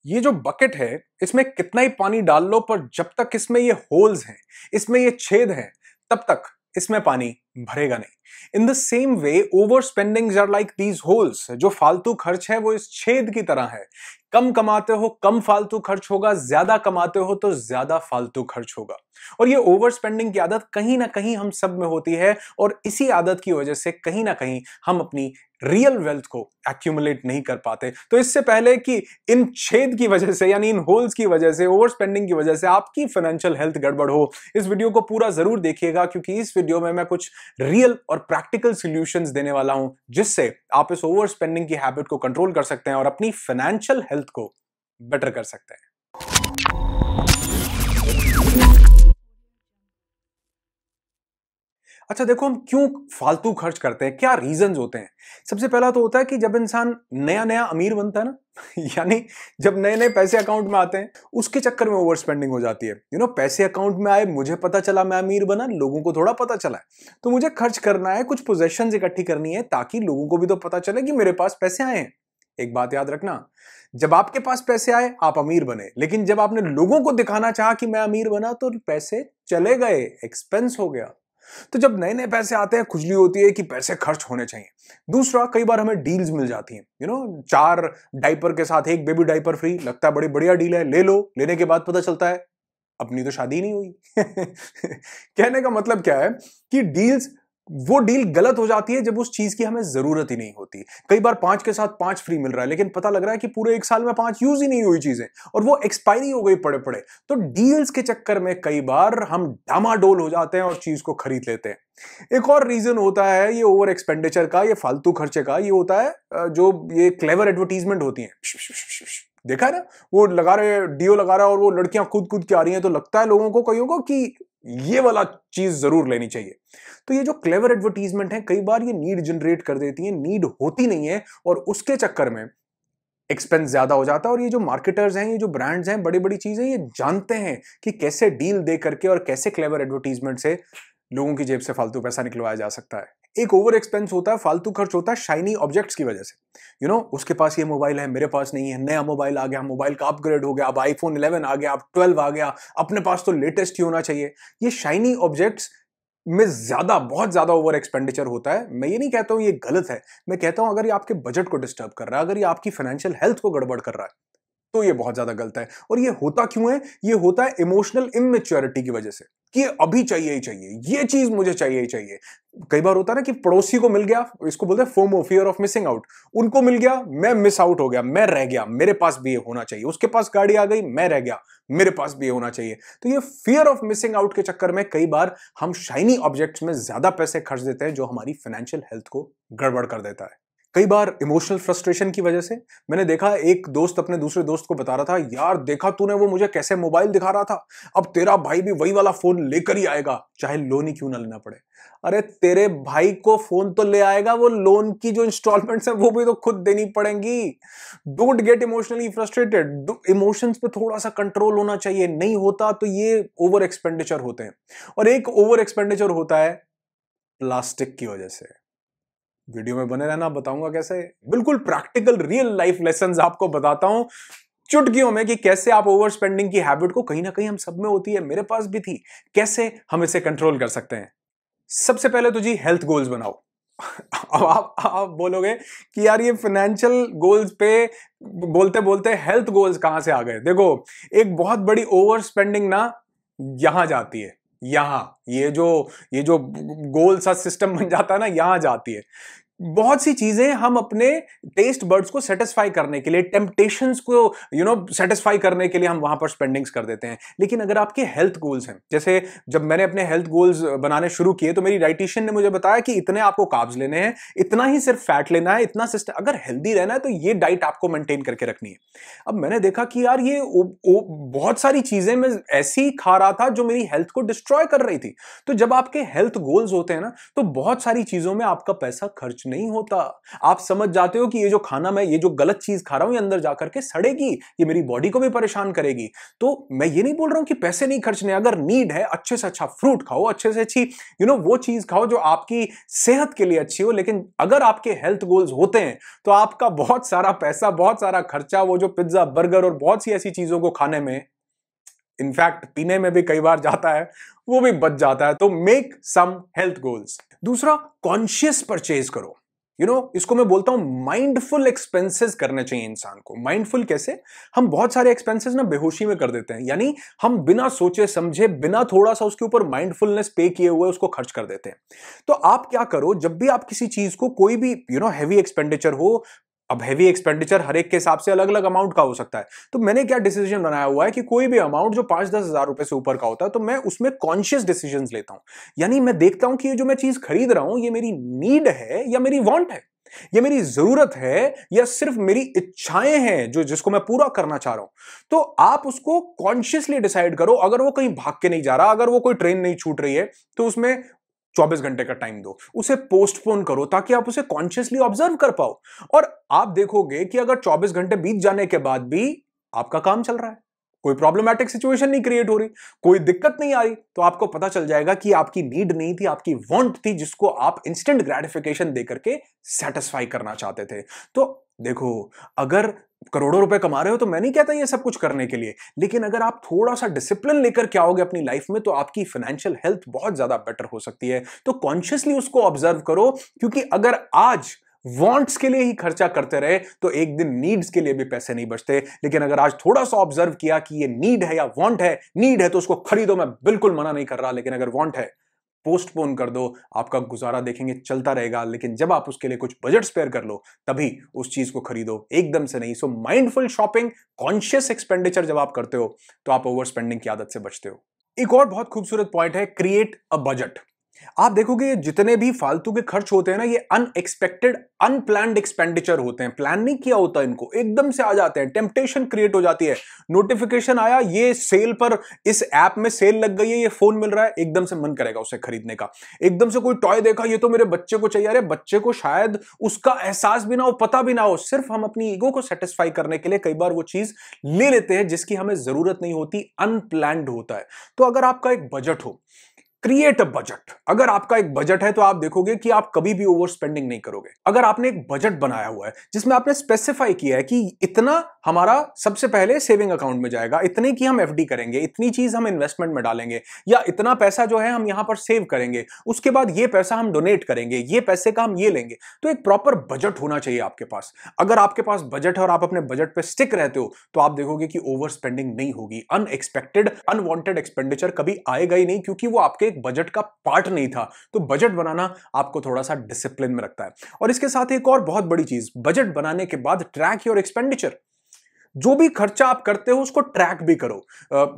ये जो बकेट है इसमें कितना ही पानी डाल लो पर जब तक इसमें ये होल्स हैं, इसमें ये छेद हैं, तब तक इसमें पानी भरेगा नहीं। In the same way over spendings are like these holes. जो फालतू खर्च है वो इस छेद की तरह है। कम कमाते हो कम फालतू खर्च होगा, ज्यादा कमाते हो तो ज्यादा फालतू खर्च होगा। और ये ओवर स्पेंडिंग की आदत कहीं ना कहीं हम सब में होती है और इसी आदत की वजह से कहीं ना कहीं हम अपनी रियल वेल्थ को एक्यूमुलेट नहीं कर पाते। तो इससे पहले कि इन छेद की वजह से यानी इन होल्स की वजह से, ओवर स्पेंडिंग की वजह से आपकी फाइनेंशियल हेल्थ गड़बड़ हो, इस वीडियो को पूरा जरूर देखिएगा, क्योंकि इस वीडियो में मैं कुछ रियल और प्रैक्टिकल सॉल्यूशंस देने वाला हूं जिससे आप इस ओवर स्पेंडिंग की हैबिट को कंट्रोल कर सकते हैं और अपनी फाइनेंशियल हेल्थ को बेटर कर सकते हैं। अच्छा देखो, हम क्यों फालतू खर्च करते हैं, क्या रीजंस होते हैं। सबसे पहला तो होता है कि जब इंसान नया नया अमीर बनता है ना यानी जब नए नए पैसे अकाउंट में आते हैं, उसके चक्कर में ओवर स्पेंडिंग हो जाती है। पैसे अकाउंट में आए, मुझे पता चला मैं अमीर बना, लोगों को थोड़ा पता चला है, तो मुझे खर्च करना है, कुछ पोजेशंस इकट्ठी करनी है ताकि लोगों को भी तो पता चले कि मेरे पास पैसे आए हैं। एक बात याद रखना, जब आपके पास पैसे आए आप अमीर बने, लेकिन जब आपने लोगों को दिखाना चाहा कि मैं अमीर बना तो पैसे चले गए, एक्सपेंस हो गया। तो जब नए नए पैसे आते हैं खुजली होती है कि पैसे खर्च होने चाहिए। दूसरा, कई बार हमें डील्स मिल जाती हैं, 4 डाइपर के साथ 1 बेबी डाइपर फ्री, लगता है बड़ी बढ़िया डील है, ले लो। लेने के बाद पता चलता है अपनी तो शादी नहीं हुई कहने का मतलब क्या है कि वो डील गलत हो जाती है जब उस चीज की हमें जरूरत ही नहीं होती। कई बार 5 के साथ 5 फ्री मिल रहा है, लेकिन पता लग रहा है कि पूरे 1 साल में 5 यूज ही नहीं हुई चीजें और वो एक्सपायरी हो गई पड़े पड़े। तो डील्स के चक्कर में कई बार हम डामाडोल हो जाते हैं और चीज को खरीद लेते हैं। एक और रीजन होता है ये ओवर एक्सपेंडिचर का, ये फालतू खर्चे का, ये होता है जो ये क्लेवर एडवर्टीजमेंट होती है। देखा है ना, वो लगा रहे, डीओ लगा रहा है और वो लड़कियां कूद कूद के आ रही हैं, तो लगता है लोगों को, कईयों को, कि ये वाला चीज जरूर लेनी चाहिए। तो ये जो क्लेवर एडवर्टीजमेंट है कई बार ये नीड जनरेट कर देती है, नीड होती नहीं है और उसके चक्कर में एक्सपेंस ज्यादा हो जाता है। और ये जो मार्केटर्स हैं, ये जो ब्रांड्स हैं, बड़ी बड़ी चीजें, ये जानते हैं कि कैसे डील दे करके और कैसे क्लेवर एडवर्टीजमेंट से लोगों की जेब से फालतू पैसा निकलवाया जा सकता है। एक ओवर एक्सपेंस होता है, फालतू खर्च होता है शाइनी ऑब्जेक्ट्स की वजह से। उसके पास ये मोबाइल है, मेरे पास नहीं है, नया मोबाइल आ गया, मोबाइल का अपग्रेड हो गया, अब आईफोन 11 आ गया, अब 12 आ गया, अपने पास तो लेटेस्ट ही होना चाहिए। ये शाइनी ऑब्जेक्ट्स में बहुत ज्यादा ओवर एक्सपेंडिचर होता है। मैं ये नहीं कहता हूं ये गलत है, मैं कहता हूं अगर ये आपके बजट को डिस्टर्ब कर रहा है, अगर ये आपकी फाइनेंशियल हेल्थ को गड़बड़ कर रहा है, तो ये बहुत ज्यादा गलत है। और ये होता क्यों है? ये होता है इमोशनल इमेच्योरिटी की वजह से, कि अभी चाहिए ही चाहिए, ये चीज मुझे चाहिए ही चाहिए। कई बार होता है ना कि पड़ोसी को मिल गया, इसको बोलते हैं FOMO, fear of missing out, उनको मिल गया, मैं मिस आउट हो गया, मैं रह गया, मेरे पास भी ये होना चाहिए। उसके पास गाड़ी आ गई, मैं रह गया, मेरे पास भी ये होना चाहिए। तो ये फियर ऑफ मिसिंग आउट के चक्कर में कई बार हम शाइनी ऑब्जेक्ट्स में ज्यादा पैसे खर्च देते हैं, जो हमारी फाइनेंशियल हेल्थ को गड़बड़ कर देता है। कई बार इमोशनल फ्रस्ट्रेशन की वजह से, मैंने देखा एक दोस्त अपने दूसरे दोस्त को बता रहा था, यार देखा तूने वो मुझे कैसे मोबाइल दिखा रहा था, अब तेरा भाई भी वही वाला फोन लेकर ही आएगा, चाहे लोन ही क्यों ना लेना पड़े। अरे तेरे भाई को फोन तो ले आएगा, वो लोन की जो इंस्टॉलमेंट्स है वो भी तो खुद देनी पड़ेंगी। Don't get emotionally frustrated. Emotions पे थोड़ा सा कंट्रोल होना चाहिए, नहीं होता तो ये ओवर एक्सपेंडिचर होते हैं। और एक ओवर एक्सपेंडिचर होता है प्लास्टिक की वजह से। वीडियो में बने रहना, बताऊंगा कैसे, बिल्कुल प्रैक्टिकल रियल लाइफ लेसंस आपको बताता हूं चुटकियों में, कि कैसे आप ओवर स्पेंडिंग की हैबिट को, कहीं ना कहीं हम सब में होती है, मेरे पास भी थी, कैसे हम इसे कंट्रोल कर सकते हैं। सबसे पहले तो जी हेल्थ गोल्स बनाओ। अब आप बोलोगे कि यार ये फाइनेंशियल गोल्स पे बोलते बोलते हेल्थ गोल्स कहां से आ गए। देखो, एक बहुत बड़ी ओवर स्पेंडिंग ना यहां जाती है, यहां ये जो गोल सा सिस्टम बन जाता है ना, यहां जाती है। बहुत सी चीजें हम अपने टेस्ट बर्ड्स को सेटिस्फाई करने के लिए, टेम्पटेशंस को सेटिस्फाई करने के लिए हम वहां पर स्पेंडिंग्स कर देते हैं। लेकिन अगर आपके हेल्थ गोल्स हैं, जैसे जब मैंने अपने हेल्थ गोल्स बनाने शुरू किए तो मेरी डाइटिशियन ने मुझे बताया कि इतने आपको कार्ब्स लेने हैं, इतना ही सिर्फ फैट लेना है, इतना सिस्टम, अगर हेल्दी रहना है तो ये डाइट आपको मेंटेन करके रखनी है। अब मैंने देखा कि यार ये बहुत सारी चीजें मैं ऐसी खा रहा था जो मेरी हेल्थ को डिस्ट्रॉय कर रही थी। तो जब आपके हेल्थ गोल्स होते हैं ना, तो बहुत सारी चीजों में आपका पैसा खर्च कुछ नहीं होता। आप समझ जाते हो कि ये जो खाना मैं ये जो गलत चीज खा रहा हूं ये अंदर जाकर के सड़ेगी, ये मेरी बॉडी को भी परेशान करेगी। तो मैं ये नहीं बोल रहा हूं कि पैसे नहीं खर्चने, अगर नीड है अच्छे से अच्छा फ्रूट खाओ, अच्छे से अच्छी वो चीज खाओ जो आपकी सेहत के लिए अच्छी हो। लेकिन अगर आपके हेल्थ गोल्स होते हैं तो आपका बहुत सारा पैसा, बहुत सारा खर्चा वो जो पिज्जा बर्गर और बहुत सी ऐसी चीजों को खाने में, इनफैक्ट पीने में भी कई बार जाता है, वो भी बच जाता है। तो मेक सम हेल्थ गोल्स। दूसरा, कॉन्शियस परचेज करो। इसको मैं बोलता हूं माइंडफुल एक्सपेंसेस करने चाहिए इंसान को। माइंडफुल कैसे? हम बहुत सारे एक्सपेंसेस ना बेहोशी में कर देते हैं, यानी हम बिना सोचे समझे, बिना थोड़ा सा उसके ऊपर माइंडफुलनेस पे किए हुए उसको खर्च कर देते हैं। तो आप क्या करो, जब भी आप किसी चीज को, कोई भी हैवी एक्सपेंडिचर हो, अब हैवी एक्सपेंडिचर हर एक के हिसाब से अलग अलग अमाउंट का हो सकता है, तो मैंने क्या डिसीजन बनाया हुआ है कि कोई भी अमाउंट जो 5-10 हजार रुपए से ऊपर का होता है तो मैं उसमें कॉन्शियस डिसीजंस लेता हूं। यानी मैं देखता हूं कि ये जो मैं चीज खरीद रहा हूं ये मेरी नीड है या मेरी वांट है, ये मेरी जरूरत है या सिर्फ मेरी इच्छाएं हैं जो जिसको मैं पूरा करना चाह रहा हूं। तो आप उसको कॉन्शियसली डिसाइड करो। अगर वो कहीं भाग के नहीं जा रहा, अगर वो कोई ट्रेन नहीं छूट रही है, तो उसमें 24 घंटे का टाइम दो, उसे पोस्टपोन करो ताकि आप उसे कॉन्शियसली ऑब्जर्व कर पाओ। और आप देखोगे कि अगर 24 घंटे बीत जाने के बाद भी आपका काम चल रहा है, कोई प्रॉब्लमैटिक सिचुएशन नहीं क्रिएट हो रही, कोई दिक्कत नहीं आ रही, तो आपको पता चल जाएगा कि आपकी नीड नहीं थी, आपकी वांट थी, जिसको आप इंस्टेंट ग्रेटिफिकेशन देकर के सेटिस्फाई करना चाहते थे। तो देखो, अगर करोड़ों रुपए कमा रहे हो तो मैं नहीं कहता ये सब कुछ करने के लिए, लेकिन अगर आप थोड़ा सा डिसिप्लिन लेकर के आओगे अपनी लाइफ में तो आपकी फाइनेंशियल हेल्थ बहुत ज्यादा बेटर हो सकती है। तो कॉन्शियसली उसको ऑब्जर्व करो, क्योंकि अगर आज वांट्स के लिए ही खर्चा करते रहे तो एक दिन नीड्स के लिए भी पैसे नहीं बचते। लेकिन अगर आज थोड़ा सा ऑब्जर्व किया कि ये नीड है या वांट है, नीड है तो उसको खरीदो, मैं बिल्कुल मना नहीं कर रहा, लेकिन अगर वांट है पोस्टपोन कर दो, आपका गुजारा देखेंगे चलता रहेगा। लेकिन जब आप उसके लिए कुछ बजट स्पेयर कर लो तभी उस चीज को खरीदो, एकदम से नहीं। So mindful shopping, conscious expenditure जब आप करते हो तो आप ओवर स्पेंडिंग की आदत से बचते हो। एक और बहुत खूबसूरत पॉइंट है, क्रिएट अ बजट। आप देखोगे जितने भी फालतू के खर्च होते हैं ना, ये अनएक्सपेक्टेड अनप्लान्ड एक्सपेंडिचर होते हैं। प्लान नहीं किया होता, इनको एकदम से आ जाते हैं, टेम्पटेशन क्रिएट हो जाती है। नोटिफिकेशन आया, ये सेल पर, इस ऐप में सेल लग गई है, ये फोन मिल रहा है, एकदम से मन करेगा उसे खरीदने का। एकदम से कोई टॉय देखा, ये तो मेरे बच्चे को चाहिए। अरे बच्चे को शायद उसका एहसास भी ना हो, पता भी ना हो, सिर्फ हम अपनी ईगो को सेटिस्फाई करने के लिए कई बार वो चीज ले लेते हैं जिसकी हमें जरूरत नहीं होती, अनप्लान्ड होता है। तो अगर आपका एक बजट हो, क्रिएट अ बजट। अगर आपका एक बजट है तो आप देखोगे कि आप कभी भी ओवर स्पेंडिंग नहीं करोगे। अगर आपने एक बजट बनाया हुआ है जिसमें आपने स्पेसिफाई किया है कि इतना हमारा सबसे पहले सेविंग अकाउंट में जाएगा, इतने की हम एफडी करेंगे, इतनी चीज हम इन्वेस्टमेंट में डालेंगे, या इतना पैसा जो है हम यहां पर सेव करेंगे, उसके बाद ये पैसा हम डोनेट करेंगे, ये पैसे का हम ये लेंगे, तो एक प्रॉपर बजट होना चाहिए आपके पास। अगर आपके पास बजट है और आप अपने बजट पे स्टिक रहते हो तो आप देखोगे कि ओवर स्पेंडिंग नहीं होगी। अनएक्सपेक्टेड अनवांटेड एक्सपेंडिचर कभी आएगा ही नहीं, क्योंकि वो आपके बजट का पार्ट नहीं था। तो बजट बनाना आपको थोड़ा सा डिसिप्लिन में रखता है। और इसके साथ एक और बहुत बड़ी चीज, बजट बनाने के बाद ट्रैक योर एक्सपेंडिचर। जो भी खर्चा आप करते हो उसको ट्रैक भी करो।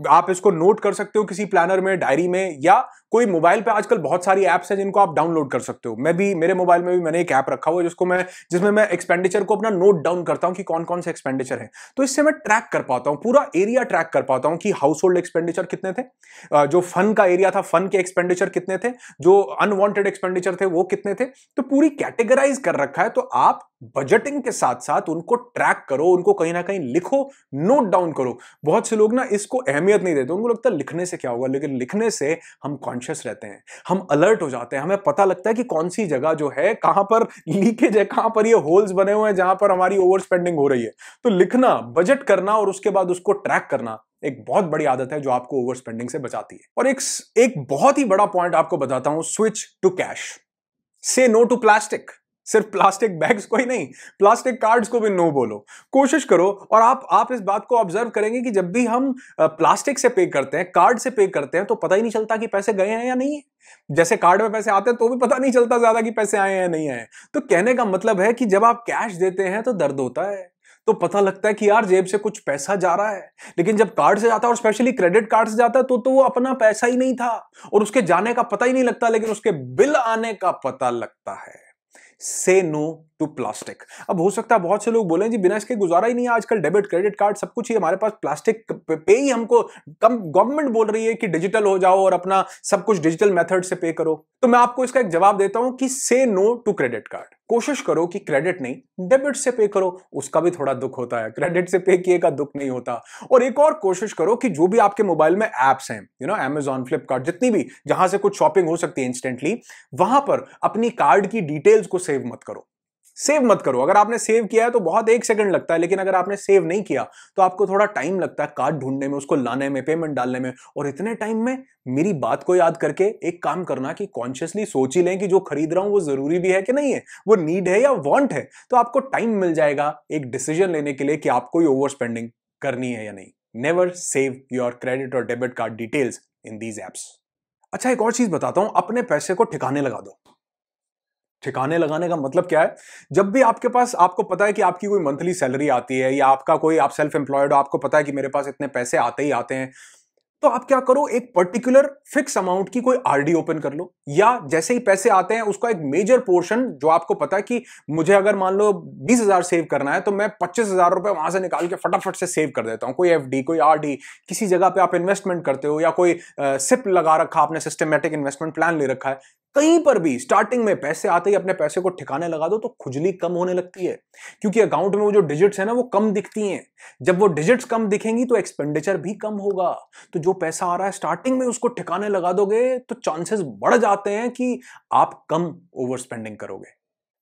आप इसको नोट कर सकते हो किसी प्लानर में, डायरी में, या कोई मोबाइल पे आजकल बहुत सारी एप्स हैं जिनको आप डाउनलोड कर सकते हो। मेरे मोबाइल में भी मैंने एक ऐप रखा हुआ है जिसमें मैं एक्सपेंडिचर को अपना नोट डाउन करता हूं कि कौन कौन से एक्सपेंडिचर है। तो इससे मैं ट्रैक कर पाता हूं, पूरा एरिया ट्रैक कर पाता हूं कि हाउस होल्ड एक्सपेंडिचर कितने थे, जो फन का एरिया था फन के एक्सपेंडिचर कितने थे, जो अनवांटेड एक्सपेंडिचर थे वो कितने थे। तो पूरी कैटेगराइज कर रखा है। तो आप बजटिंग के साथ साथ उनको ट्रैक करो, उनको कहीं ना कहीं लिखो, नोट डाउन करो। बहुत से लोग ना इसको अहमियत नहीं देते, उनको लगता है लिखने से क्या होगा, लेकिन लिखने से हम कॉन्शियस रहते हैं, हम अलर्ट हो जाते हैं, हमें पता लगता है कि कौन सी जगह जो है, कहां पर लीकेज है, कहां पर ये होल्स बने हुए हैं जहां पर हमारी ओवर स्पेंडिंग हो रही है। तो लिखना, बजट करना और उसके बाद उसको ट्रैक करना एक बहुत बड़ी आदत है जो आपको ओवर स्पेंडिंग से बचाती है। और एक बहुत ही बड़ा पॉइंट आपको बताता हूं, स्विच टू कैश। से नो टू प्लास्टिक। सिर्फ प्लास्टिक बैग्स को ही नहीं, प्लास्टिक कार्ड्स को भी नो बोलो। कोशिश करो। और आप इस बात को ऑब्जर्व करेंगे कि जब भी हम प्लास्टिक से पे करते हैं, कार्ड से पे करते हैं, तो पता ही नहीं चलता कि पैसे गए हैं या नहीं है। जैसे कार्ड में पैसे आते हैं तो भी पता नहीं चलता ज्यादा कि पैसे आए हैं या नहीं आए। तो कहने का मतलब है कि जब आप कैश देते हैं तो दर्द होता है, तो पता लगता है कि यार जेब से कुछ पैसा जा रहा है। लेकिन जब कार्ड से जाता है और स्पेशली क्रेडिट कार्ड से जाता है तो वो अपना पैसा ही नहीं था और उसके जाने का पता ही नहीं लगता, लेकिन उसके बिल आने का पता लगता है। से नो टू प्लास्टिक। अब हो सकता है बहुत से लोग बोलें जी बिना इसके गुजारा ही नहीं है, आजकल डेबिट क्रेडिट कार्ड सब कुछ ही हमारे पास, प्लास्टिक पे ही हमको कम, गवर्नमेंट बोल रही है कि डिजिटल हो जाओ और अपना सब कुछ डिजिटल मेथड से पे करो। तो मैं आपको इसका एक जवाब देता हूं कि से नो टू क्रेडिट कार्ड। कोशिश करो कि क्रेडिट नहीं डेबिट से पे करो, उसका भी थोड़ा दुख होता है, क्रेडिट से पे किए का दुख नहीं होता। और एक और कोशिश करो कि जो भी आपके मोबाइल में एप्स हैं, Amazon, फ्लिपकार्ट, जितनी भी जहां से कुछ शॉपिंग हो सकती है इंस्टेंटली, वहां पर अपनी कार्ड की डिटेल्स को सेव मत करो। सेव मत करो। अगर आपने सेव किया है तो बहुत 1 सेकंड लगता है, लेकिन अगर आपने सेव नहीं किया तो आपको थोड़ा टाइम लगता है कार्ड ढूंढने में, उसको लाने में, पेमेंट डालने में। और इतने टाइम में मेरी बात को याद करके एक काम करना कि कॉन्शियसली सोच ही लें कि जो खरीद रहा हूं वो जरूरी भी है कि नहीं है, वो नीड है या वांट है। तो आपको टाइम मिल जाएगा एक डिसीजन लेने के लिए कि आपको ये ओवर स्पेंडिंग करनी है या नहीं। नेवर सेव योर क्रेडिट और debit card details in these apps. अच्छा, एक और चीज बताता हूं, अपने पैसे को ठिकाने लगा दो। ठिकाने लगाने का मतलब क्या है? जब भी आपके पास, आपको पता है कि आपकी कोई मंथली सैलरी आती है, या आपका कोई, आप सेल्फ एम्प्लॉयड हो, आपको पता है कि मेरे पास इतने पैसे आते ही आते हैं, तो आप क्या करो, एक पर्टिकुलर फिक्स अमाउंट की कोई आरडी ओपन कर लो। या जैसे ही पैसे आते हैं उसका एक मेजर पोर्शन, जो आपको पता है कि मुझे अगर मान लो 20,000 सेव करना है, तो मैं 25,000 रुपए वहां से निकाल के फटाफट से सेव कर देता हूं। कोई एफडी, कोई आरडी, किसी जगह पे आप इन्वेस्टमेंट करते हो, या कोई सिप लगा रखा आपने, सिस्टमेटिक इन्वेस्टमेंट प्लान ले रखा है, कहीं पर भी स्टार्टिंग में पैसे आते ही अपने पैसे को ठिकाने लगा दो, तो खुजली कम होने लगती है। क्योंकि अकाउंट में वो जो डिजिट्स है ना, वो कम दिखती हैं। जब वो डिजिट्स कम दिखेंगी तो एक्सपेंडिचर भी कम होगा। तो जो पैसा आ रहा है स्टार्टिंग में उसको ठिकाने लगा दोगे तो चांसेस बढ़ जाते हैं कि आप कम ओवर स्पेंडिंग करोगे।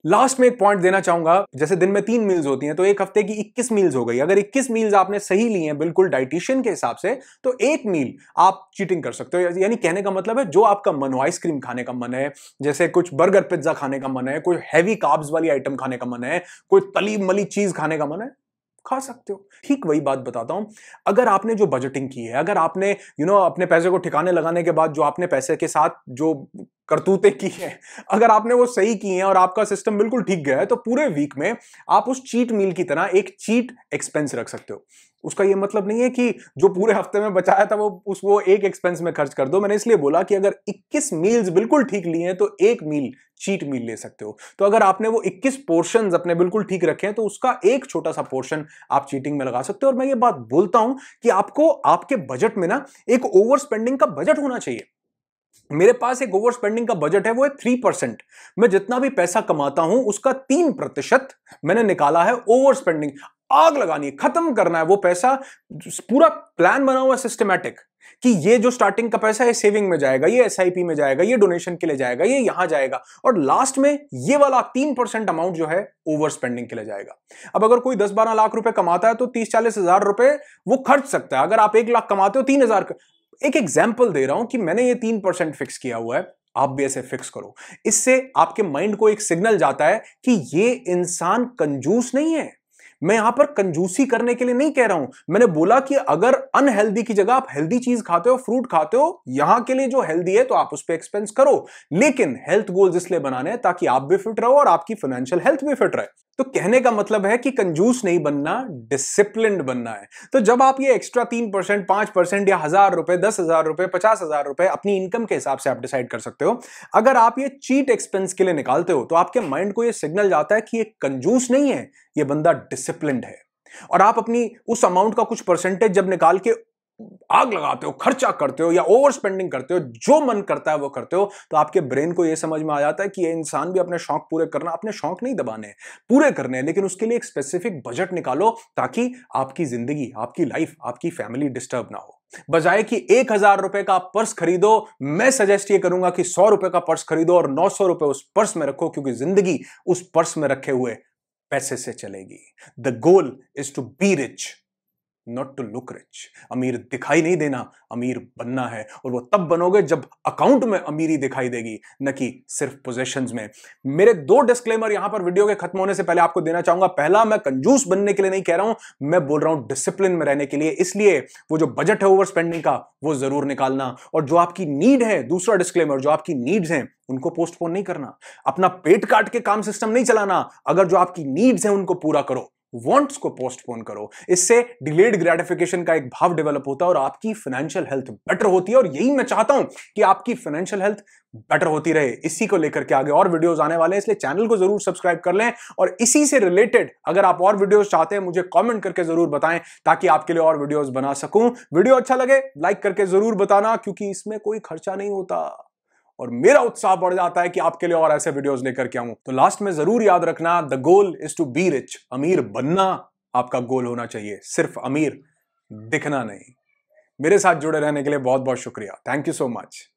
लास्ट में एक पॉइंट देना चाहूंगा, जैसे दिन में 3 मील्स होती हैं, तो एक हफ्ते की 21 मील्स हो गई। अगर 21 मील्स आपने सही ली हैं बिल्कुल डाइटिशियन के हिसाब से, तो एक मील आप चीटिंग कर सकते हो। यानी कहने का मतलब है, जो आपका मन हो, आइसक्रीम खाने का मन है, जैसे कुछ बर्गर पिज्जा खाने का मन है, कोई हैवी कार्ब्स वाली आइटम खाने का मन है, कोई तली मली चीज खाने का मन है, खा सकते हो। ठीक वही बात बताता हूं, अगर आपने जो बजटिंग की है, अगर आपने अपने पैसे को ठिकाने लगाने के बाद जो आपने पैसे के साथ जो करतूतें की है, अगर आपने वो सही की हैं और आपका सिस्टम बिल्कुल ठीक गया है, तो पूरे वीक में आप उस चीट मील की तरह एक चीट एक्सपेंस रख सकते हो। उसका ये मतलब नहीं है कि जो पूरे हफ्ते में बचाया था वो एक एक्सपेंस में खर्च कर दो। मैंने इसलिए बोला कि अगर 21 मील्स बिल्कुल ठीक लिए हैं तो एक मील चीट मील ले सकते हो। तो अगर आपने वो 21 पोर्शंस अपने बिल्कुल ठीक रखे हैं, तो उसका एक छोटा सा पोर्शन आप चीटिंग में लगा सकते हो। और मैं ये बात बोलता हूं कि आपको आपके बजट में ना एक ओवर स्पेंडिंग का बजट होना चाहिए। मेरे पास एक ओवर स्पेंडिंग का बजट है, वो है 3%। मैं जितना भी पैसा कमाता हूं उसका 3% मैंने निकाला है ओवर स्पेंडिंग। आग लगानी है, खत्म करना है वो पैसा। पूरा प्लान बना हुआ सिस्टमैटिक कि ये जो स्टार्टिंग का पैसा है सेविंग में जाएगा, ये एसआईपी में जाएगा, ये डोनेशन के लिए जाएगा, ये यहां जाएगा, और लास्ट में ये वाला 3% अमाउंट जो है ओवर स्पेंडिंग के लिए जाएगा। अब अगर कोई 10-12 लाख रुपए कमाता है तो 30-40 हजार रुपए वो खर्च सकता है। अगर आप 1 लाख कमाते हो, 3,000। एक एग्जाम्पल दे रहा हूं कि मैंने ये 3% फिक्स किया हुआ है, आप भी ऐसे फिक्स करो। इससे आपके माइंड को एक सिग्नल जाता है कि ये इंसान कंजूस नहीं है। मैं यहां पर कंजूसी करने के लिए नहीं कह रहा हूं, मैंने बोला कि अगर अनहेल्दी की जगह आप हेल्दी चीज खाते हो, फ्रूट खाते हो, यहां के लिए जो हेल्दी है तो आप उस पर एक्सपेंस करो। लेकिन हेल्थ गोल्स इसलिए बनाने हैं ताकि आप भी फिट रहो और आपकी फाइनेंशियल हेल्थ भी फिट रहे। तो कहने का मतलब है कि कंजूस नहीं बनना, डिसिप्लिन्ड बनना है। तो जब आप ये एक्स्ट्रा 3%, 5% या 1,000 रुपए, 10,000 रुपए, 50,000 रुपए अपनी इनकम के हिसाब से आप डिसाइड कर सकते हो। अगर आप ये चीट एक्सपेंस के लिए निकालते हो तो आपके माइंड को ये सिग्नल जाता है कि ये कंजूस नहीं है, ये बंदा डिसिप्लिन्ड है। और आप अपनी उस अमाउंट का कुछ परसेंटेज जब निकाल के आग लगाते हो, खर्चा करते हो या ओवर स्पेंडिंग करते हो, जो मन करता है वो करते हो, तो आपके ब्रेन को यह समझ में आ जाता है कि ये इंसान भी अपने शौक पूरे करना, अपने शौक नहीं दबाने, पूरे करने हैं, लेकिन उसके लिए एक स्पेसिफिक बजट निकालो ताकि आपकी जिंदगी, आपकी लाइफ, आपकी फैमिली डिस्टर्ब ना हो। बजाय कि 1,000 रुपए का पर्स खरीदो, मैं सजेस्ट ये करूंगा कि 100 रुपए का पर्स खरीदो और 900 रुपए उस पर्स में रखो, क्योंकि जिंदगी उस पर्स में रखे हुए पैसे से चलेगी। The goal is to be rich, not to look rich. अमीर दिखाई नहीं देना, अमीर बनना है। और वो तब बनोगे जब अकाउंट में अमीरी दिखाई देगी, न कि सिर्फ पोजेशंस में। मेरे 2 डिस्क्लेमर यहां पर वीडियो के खत्म होने से पहले आपको देना चाहूंगा। पहला, मैं कंजूस बनने के लिए नहीं कह रहा हूं, मैं बोल रहा हूं डिसिप्लिन में रहने के लिए। इसलिए वो जो बजट है ओवर स्पेंडिंग का, वो जरूर निकालना। और जो आपकी नीड है, दूसरा डिस्क्लेमर, जो आपकी नीड्स हैं उनको पोस्टपोन नहीं करना। अपना पेट काट के काम सिस्टम नहीं चलाना। अगर जो आपकी नीड्स हैं उनको पूरा करो, वांट्स को पोस्टपोन करो। इससे डिलेड ग्रेटिफिकेशन का एक भाव डेवलप होता है और आपकी फाइनेंशियल हेल्थ बेटर होती है। और यही मैं चाहता हूं कि आपकी फाइनेंशियल हेल्थ बेटर होती रहे। इसी को लेकर के आगे और वीडियोस आने वाले हैं, इसलिए चैनल को जरूर सब्सक्राइब कर लें। और इसी से रिलेटेड अगर आप और वीडियोस चाहते हैं, मुझे कमेंट करके जरूर बताएं ताकि आपके लिए और वीडियोस बना सकूं। वीडियो अच्छा लगे लाइक करके जरूर बताना, क्योंकि इसमें कोई खर्चा नहीं होता और मेरा उत्साह बढ़ जाता है कि आपके लिए और ऐसे वीडियोस लेकर के आऊं। तो लास्ट में जरूर याद रखना, the goal is to be rich. अमीर बनना आपका गोल होना चाहिए, सिर्फ अमीर दिखना नहीं। मेरे साथ जुड़े रहने के लिए बहुत बहुत शुक्रिया। Thank you so much.